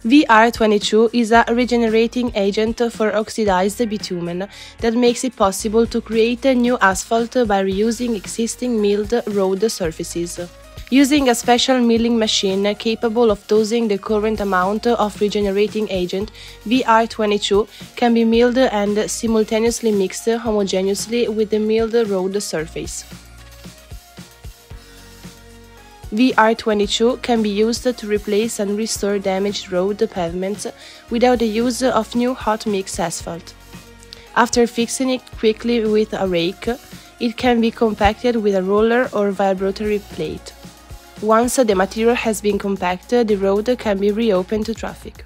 VR22 is a regenerating agent for oxidized bitumen that makes it possible to create new asphalt by reusing existing milled road surfaces. Using a special milling machine capable of dosing the current amount of regenerating agent, VR22 can be milled and simultaneously mixed homogeneously with the milled road surface. VR22 can be used to replace and restore damaged road pavements without the use of new hot mix asphalt. After fixing it quickly with a rake, it can be compacted with a roller or vibratory plate. Once the material has been compacted, the road can be reopened to traffic.